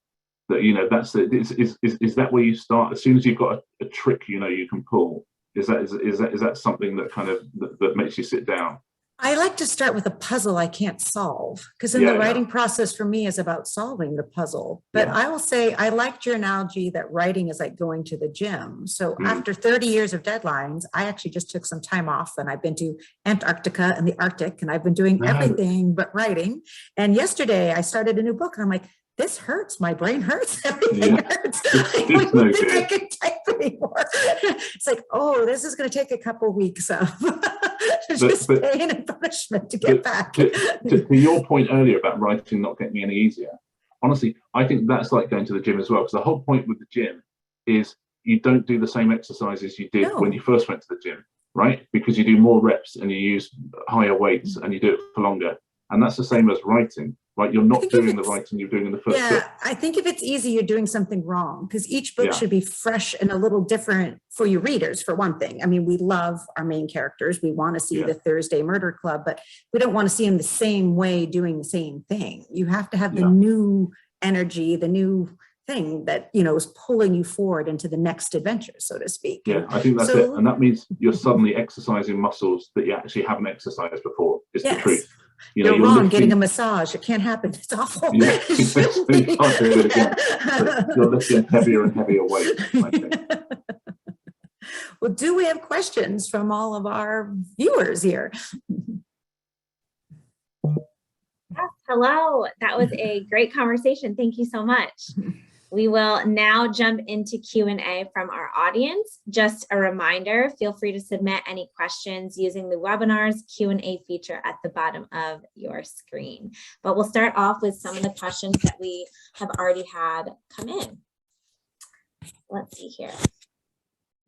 That, you know, that's it. Is that where you start? As soon as you've got a trick, you know, you can pull. Is that something that kind of that makes you sit down? I like to start with a puzzle I can't solve, because the writing process for me is about solving the puzzle. But I will say, I liked your analogy that writing is like going to the gym. So after 30 years of deadlines, I actually just took some time off, and I've been to Antarctica and the Arctic, and I've been doing everything but writing. And yesterday I started a new book, and I'm like, this hurts. My brain hurts. Everything hurts. I don't think I can type anymore. It's like, oh, this is going to take a couple weeks of just pain and punishment to get back. To your point earlier about writing not getting any easier, honestly, I think that's like going to the gym as well. Because the whole point with the gym is you don't do the same exercises you did when you first went to the gym, right? Because you do more reps and you use higher weights and you do it for longer. And that's the same as writing, right? You're not doing the writing you're doing in the first book. I think if it's easy, you're doing something wrong, because each book should be fresh and a little different for your readers, for one thing. I mean, we love our main characters. We want to see the Thursday Murder Club, but we don't want to see them the same way doing the same thing. You have to have the new energy, the new thing that, you know, is pulling you forward into the next adventure, so to speak. Yeah, I think that's it. And that means you're suddenly exercising muscles that you actually haven't exercised before, is the truth. You know, you're wrong getting a massage. It can't happen. It's awful. Yeah, you can't do it again. But you're lifting heavier and heavier weight, I think. Well, do we have questions from all of our viewers here? Yes, hello. That was a great conversation. Thank you so much. We will now jump into Q&A from our audience. Just a reminder, feel free to submit any questions using the webinar's Q&A feature at the bottom of your screen. But we'll start off with some of the questions that we have already had come in. Let's see here.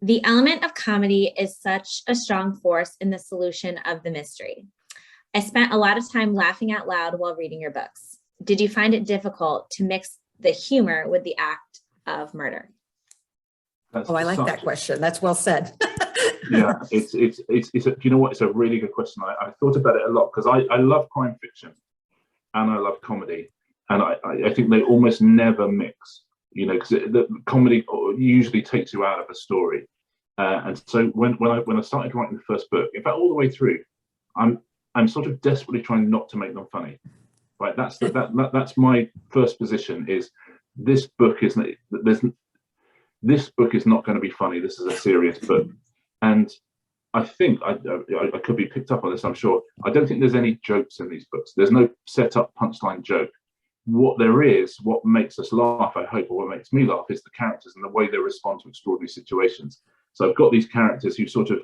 The element of comedy is such a strong force in the solution of the mystery. I spent a lot of time laughing out loud while reading your books. Did you find it difficult to mix the humor with the act of murder? I like that question. That's well said. Yeah, it's you know what? It's a really good question. I thought about it a lot, because I love crime fiction and I love comedy, and I think they almost never mix. You know, because the comedy usually takes you out of a story, and so when I started writing the first book, in fact, all the way through, I'm sort of desperately trying not to make them funny. Right, that's my first position. Is this book is not going to be funny. This is a serious book, and I think I could be picked up on this. I'm sure. I don't think there's any jokes in these books. There's no set up punchline joke. What there is, what makes us laugh, I hope, or what makes me laugh, is the characters and the way they respond to extraordinary situations. So I've got these characters who sort of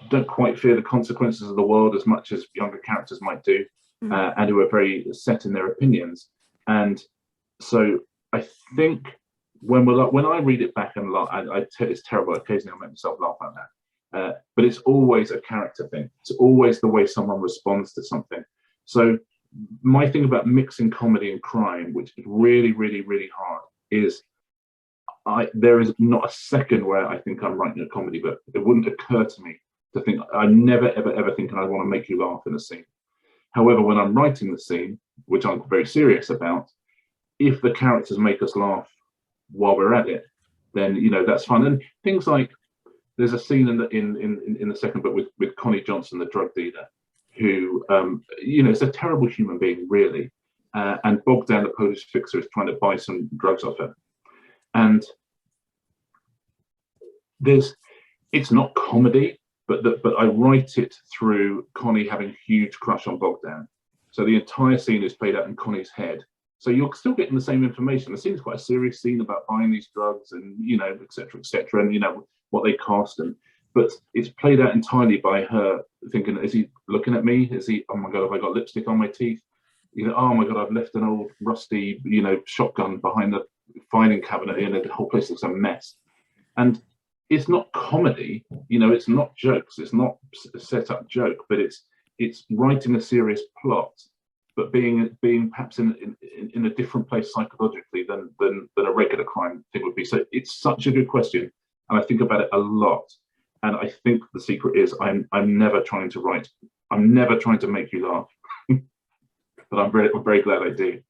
don't quite fear the consequences of the world as much as younger characters might do. And who are very set in their opinions. And so I think when I read it back and laugh, it's terrible. Occasionally I make myself laugh at that. But it's always a character thing. It's always the way someone responds to something. So my thing about mixing comedy and crime, which is really, really, really hard, is there is not a second where I think I'm writing a comedy book. It wouldn't occur to me to think, I'm never, ever, ever thinking I want to make you laugh in a scene. However, when I'm writing the scene, which I'm very serious about, if the characters make us laugh while we're at it, then, you know, that's fun. And things like, there's a scene in the second book with Connie Johnson, the drug dealer, who, you know, is a terrible human being, really. And Bogdan, the Polish fixer, is trying to buy some drugs off her. And it's not comedy, but I write it through Connie having a huge crush on Bogdan. So the entire scene is played out in Connie's head. So you're still getting the same information. The scene is quite a serious scene about buying these drugs and, you know, et cetera, and, you know, what they cost. But it's played out entirely by her thinking, is he looking at me? Is he, oh my God, have I got lipstick on my teeth? You know, oh my God, I've left an old rusty, you know, shotgun behind the filing cabinet, and the whole place looks a mess. And it's not comedy, you know, it's not jokes, it's not a set up joke, but it's writing a serious plot, but being perhaps in a different place psychologically than a regular crime thing would be. So it's such a good question, and I think about it a lot. And I think the secret is I'm never trying to write. I'm never trying to make you laugh, but I'm very glad I do.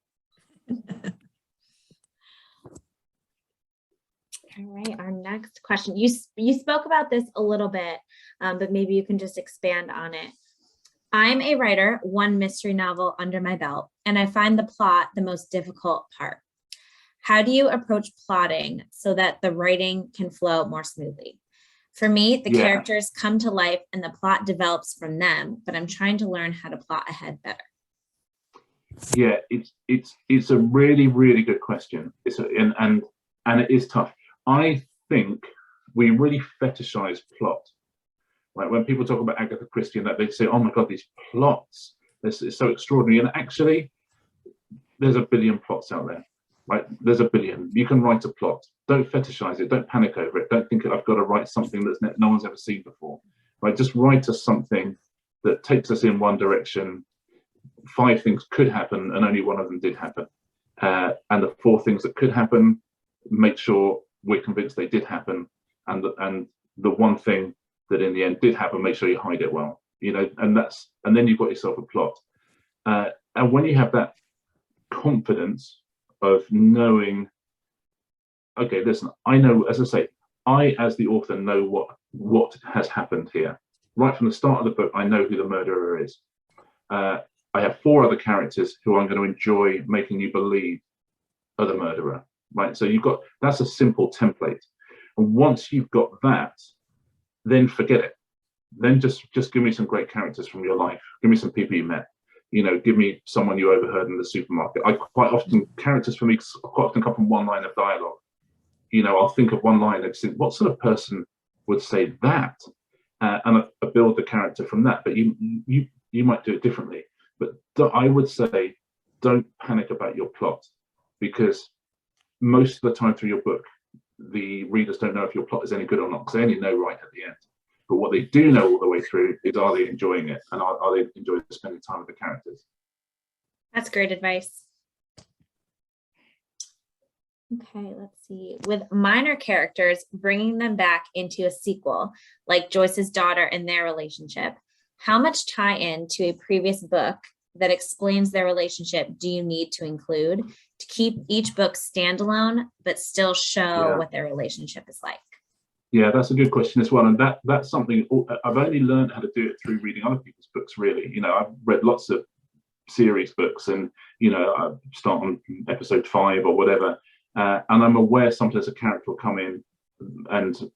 All right, our next question. You spoke about this a little bit, but maybe you can just expand on it. I'm a writer, one mystery novel under my belt, and I find the plot the most difficult part. How do you approach plotting so that the writing can flow more smoothly? For me, the characters come to life and the plot develops from them, but I'm trying to learn how to plot ahead better. Yeah, it's a really, really good question. And it is tough. I think we really fetishize plot. Like when people talk about Agatha Christie and that, they say, oh my God, these plots, this is so extraordinary. And actually, there's a billion plots out there, right? There's a billion. You can write a plot. Don't fetishize it. Don't panic over it. Don't think I've got to write something that no one's ever seen before, right? Just write us something that takes us in one direction. 5 things could happen and only one of them did happen. And the 4 things that could happen, make sure we're convinced they did happen. And the one thing that in the end did happen, make sure you hide it well, you know, and then you've got yourself a plot. And when you have that confidence of knowing, okay, listen, I know, as I say, I as the author know what has happened here. Right from the start of the book, I know who the murderer is. I have 4 other characters who I'm going to enjoy making you believe are the murderer, right? So that's a simple template. And once you've got that, then forget it. Then just give me some great characters from your life. Give me some people you met. You know, give me someone you overheard in the supermarket. Characters for me quite often come from one line of dialogue. You know, I'll think of one line and think, what sort of person would say that? And I build the character from that. But you might do it differently. But I would say, don't panic about your plot, because most of the time through your book, the readers don't know if your plot is any good or not, because they only know right at the end. But what they do know all the way through is, are they enjoying it, and are they enjoying spending time with the characters? That's great advice. Okay, let's see. With minor characters, bringing them back into a sequel, like Joyce's daughter and their relationship, how much tie-in to a previous book that explains their relationship do you need to include to keep each book standalone, but still show what their relationship is like? Yeah, that's a good question as well. And that's something I've only learned how to do it through reading other people's books, really. You know, I've read lots of series books, and, you know, I start on episode 5 or whatever. And I'm aware sometimes a character will come in and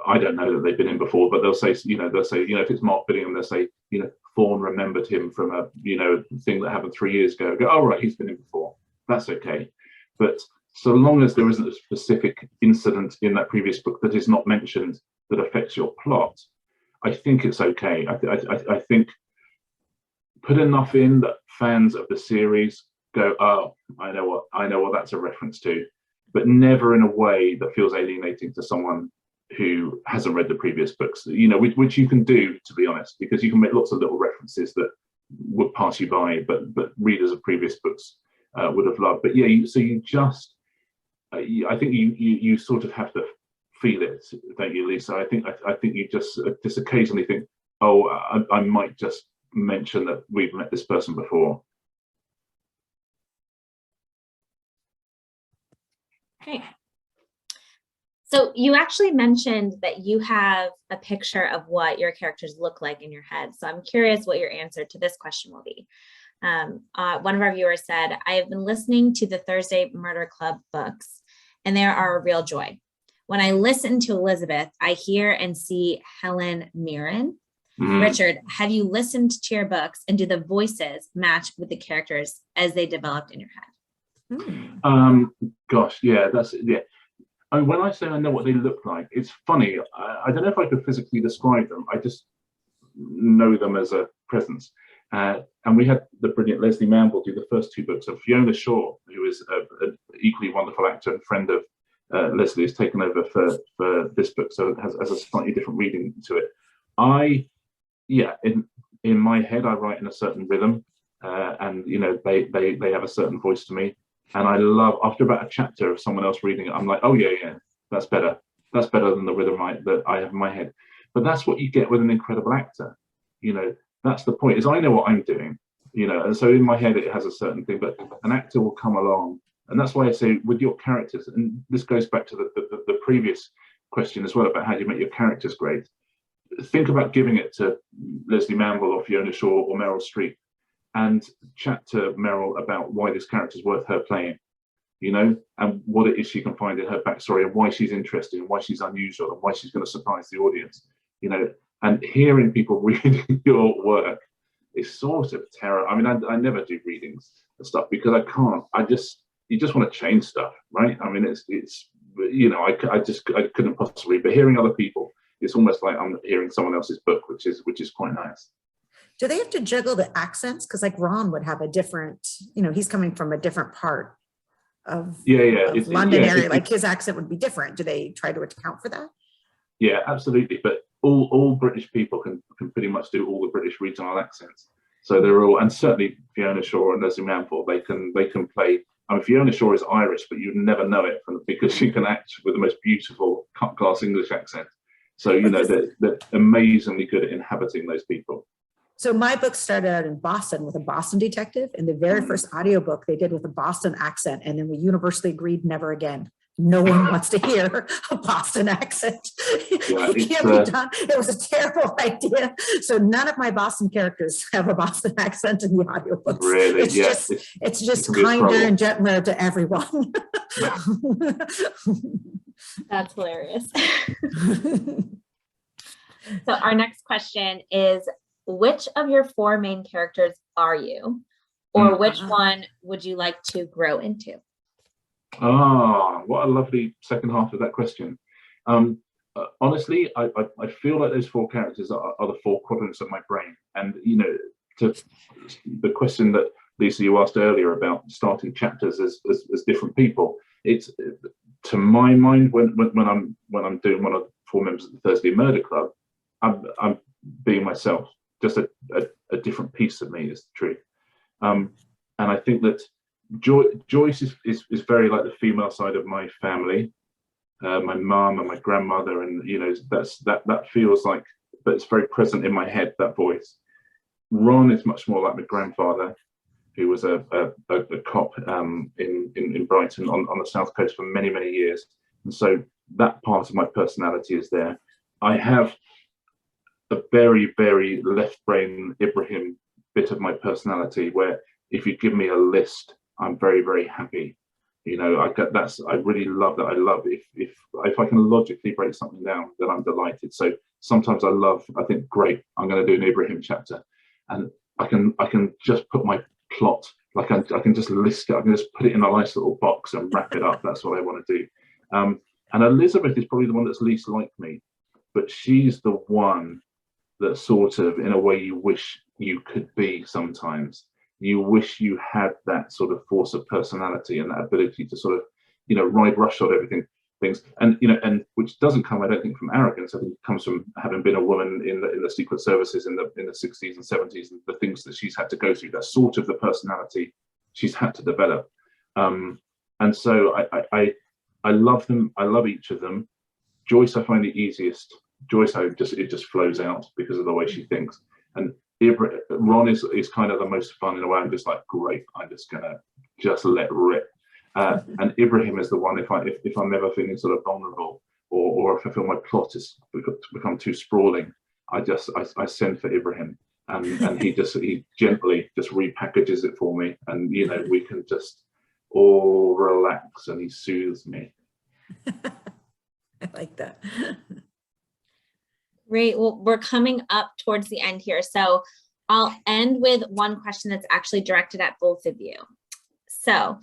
I don't know that they've been in before, but they'll say, if it's Mark Billingham, they'll say, you know, Thorne remembered him from a, you know, thing that happened 3 years ago. Go, oh, right, he's been in before. That's okay. But so long as there isn't a specific incident in that previous book that is not mentioned that affects your plot, I think it's okay. I think put enough in that fans of the series go, oh, I know what that's a reference to, but never in a way that feels alienating to someone who hasn't read the previous books, you know, which you can do, to be honest, because you can make lots of little references that would pass you by, but readers of previous books would have loved. But yeah, I think you sort of have to feel it, don't you, Lisa? I think you just occasionally think, oh, I might just mention that we've met this person before. Okay. So you actually mentioned that you have a picture of what your characters look like in your head. So I'm curious what your answer to this question will be. One of our viewers said, I have been listening to the Thursday Murder Club books, and they are a real joy. When I listen to Elizabeth, I hear and see Helen Mirren. Mm-hmm. Richard, have you listened to your books, and do the voices match with the characters as they developed in your head? Gosh, yeah, yeah. I mean, when I say I know what they look like, it's funny. I don't know if I could physically describe them. I just know them as a presence. And we had the brilliant Leslie Manville do the first 2 books of Fiona Shaw, who is an equally wonderful actor and friend of Leslie, has taken over for this book, so it has a slightly different reading to it. in my head, I write in a certain rhythm, and you know, they have a certain voice to me. And I love, after about a chapter of someone else reading it, I'm like, oh yeah, that's better. That's better than the rhythm that I have in my head. But that's what you get with an incredible actor. You know, that's the point, is I know what I'm doing, you know, and so in my head it has a certain thing, but an actor will come along. And that's why I say with your characters, and this goes back to the previous question as well about how you make your characters great. Think about giving it to Leslie Manville or Fiona Shaw or Meryl Streep, and chat to Meryl about why this character is worth her playing, you know, and what it is she can find in her backstory, and why she's interesting, and why she's unusual, and why she's going to surprise the audience, you know. And hearing people reading your work is sort of terror. I mean, I never do readings and stuff because I can't. You just want to change stuff, right? I mean, it's you know, I couldn't possibly. But hearing other people, it's almost like I'm hearing someone else's book, which is quite nice. Do they have to juggle the accents? Because like Ron would have a different, you know, he's coming from a different part of London area. Like his accent would be different. Do they try to account for that? Yeah, absolutely. But all British people can pretty much do all the British regional accents. So they're all, and certainly Fiona Shaw and Leslie Manville, they can play. I mean, Fiona Shaw is Irish, but you'd never know it because she can act with the most beautiful cut-glass English accent. So, you know, they're amazingly good at inhabiting those people. So my book started out in Boston with a Boston detective, and the very first audiobook they did with a Boston accent, and then we universally agreed never again. No one wants to hear a Boston accent. Yeah, it can't be done. It was a terrible idea. So none of my Boston characters have a Boston accent in the audiobooks. Really? It's just kinder and gentler to everyone. That's hilarious. So our next question is, which of your four main characters are you? Or which one would you like to grow into? What a lovely second half of that question. Honestly, I feel like those four characters are the four quadrants of my brain. And, you know, to the question that, Lisa, you asked earlier about starting chapters as different people, it's, to my mind, when I'm doing one of the four members of the Thursday Murder Club, I'm being myself. Just a different piece of me is the truth. And I think that Joyce is very like the female side of my family, my mum and my grandmother, and you know, that feels like, but it's very present in my head, that voice. Ron is much more like my grandfather, who was a cop in Brighton on the south coast for many years, and so that part of my personality is there. I have a very left brain Ibrahim bit of my personality, where if you give me a list, I'm very happy. You know, I really love that. I love if I can logically break something down, then I'm delighted. So sometimes I think, great, I'm going to do an Ibrahim chapter, and I can just put my plot, like I can just list it. I can just put it in a nice little box and wrap it up. That's what I want to do. And Elizabeth is probably the one that's least like me, but she's the one that sort of, in a way, you wish you could be sometimes. You wish you had that sort of force of personality and that ability to sort of, you know, ride roughshod things, and you know, and which doesn't come, I don't think, from arrogance. I think it comes from having been a woman in the secret services in the 60s and 70s, and the things that she's had to go through. That's sort of the personality she's had to develop. And so I love them. I love each of them. Joyce, I find the easiest. Joyce, it just flows out because of the way she thinks. And Ron is kind of the most fun in a way. I'm just like, great, I'm just gonna let rip. And Ibrahim is the one, if I'm ever feeling sort of vulnerable, or if I feel my plot has become too sprawling, I send for Ibrahim, and he gently just repackages it for me, and you know, we can just all relax, and he soothes me. I like that. Great. Well, we're coming up towards the end here. So I'll end with one question that's actually directed at both of you. So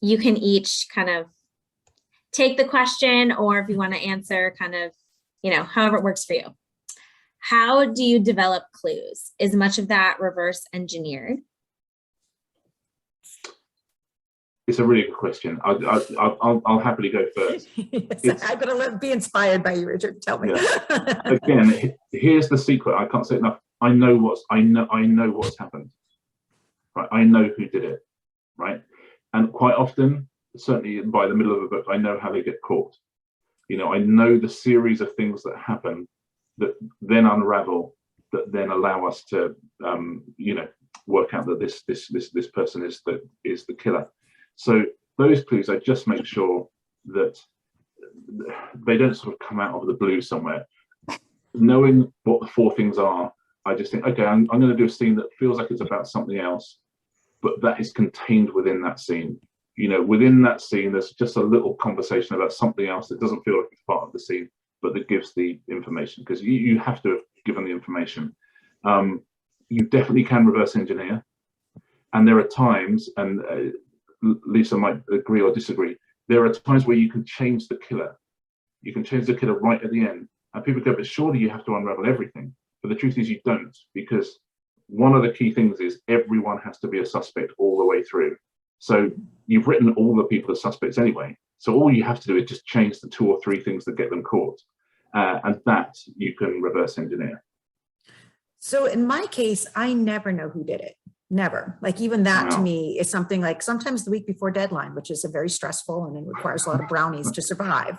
you can each kind of take the question, or if you want to answer kind of, you know, however it works for you. How do you develop clues? Is much of that reverse engineered? It's a really good question. I'll happily go first. Yes, I'm going to be inspired by you, Richard. Tell me. Yeah. Again, here's the secret. I can't say it enough. I know what's happened. Right? I know who did it. Right? And quite often, certainly by the middle of a book, I know how they get caught. You know, I know the series of things that happen that then unravel, that then allow us to, you know, work out that this person is the killer. So those clues, I just make sure that they don't sort of come out of the blue somewhere. Knowing what the 4 things are, I just think, okay, I'm going to do a scene that feels like it's about something else, but that is contained within that scene. You know, within that scene, there's just a little conversation about something else that doesn't feel like it's part of the scene, but that gives the information, because you have to have given the information. You definitely can reverse engineer. And there are times, and Lisa might agree or disagree, there are times where you can change the killer. You can change the killer right at the end. And people go, but surely you have to unravel everything. But the truth is you don't, because one of the key things is everyone has to be a suspect all the way through. So you've written all the people as suspects anyway. So all you have to do is just change the 2 or 3 things that get them caught. And that you can reverse engineer. So in my case, I never know who did it. Never. Like even that to me is something like sometimes the week before deadline, which is a very stressful and it requires a lot of brownies to survive.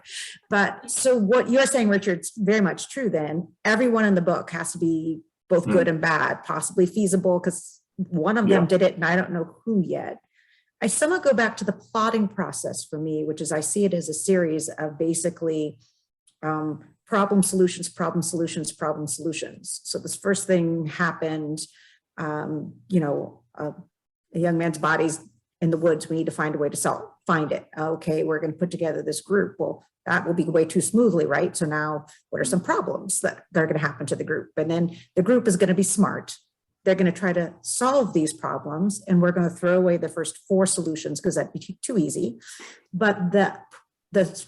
But so what you're saying, Richard, is very much true then. Everyone in the book has to be both good and bad, possibly feasible, because one of them did it and I don't know who yet. I somewhat go back to the plotting process for me, which is I see it as a series of basically problem solutions, problem solutions, problem solutions. So this first thing happened, you know, a young man's body's in the woods. We need to find a way to find it. Okay, we're going to put together this group. Well, that will be way too smoothly, right? So now what are some problems that are going to happen to the group? And then the group is going to be smart. They're going to try to solve these problems, and we're going to throw away the first 4 solutions because that'd be too easy. But the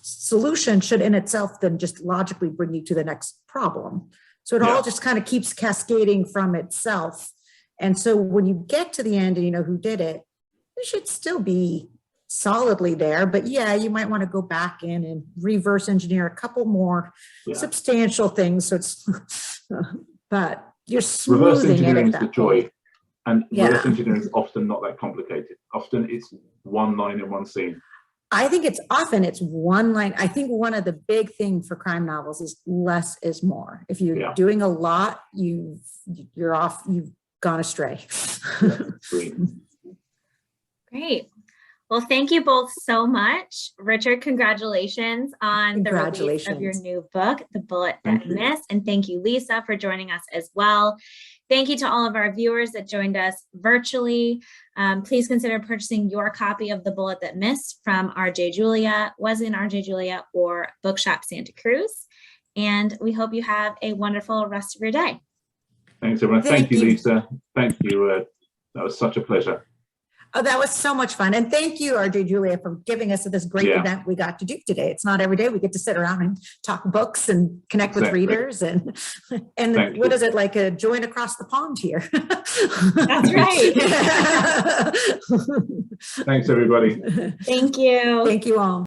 solution should in itself then just logically bring you to the next problem. So it all just kind of keeps cascading from itself. And so when you get to the end and you know who did it, it should still be solidly there. But yeah, you might want to go back in and reverse engineer a couple more substantial things. So it's, but you're reverse smoothing it engineering at is the that joy. point. And reverse engineering is often not that complicated. Often it's one line in one scene. I think it's one line. I think one of the big things for crime novels is less is more. If you're doing a lot, you've gone astray. Great. Well, thank you both so much. Richard, congratulations on the release of your new book, The Bullet That Missed. And thank you, Lisa, for joining us as well. Thank you to all of our viewers that joined us virtually. Please consider purchasing your copy of The Bullet That Missed from RJ Julia, Wesley and RJ Julia, or Bookshop Santa Cruz. And we hope you have a wonderful rest of your day. Thanks, everyone. Thank you, Lisa. Thank you. That was such a pleasure. Oh, that was so much fun. And thank you, RJ Julia, for giving us this great event we got to do today. It's not every day we get to sit around and talk books and connect with readers. And what is it, like a join across the pond here? That's right. Thanks, everybody. Thank you. Thank you all.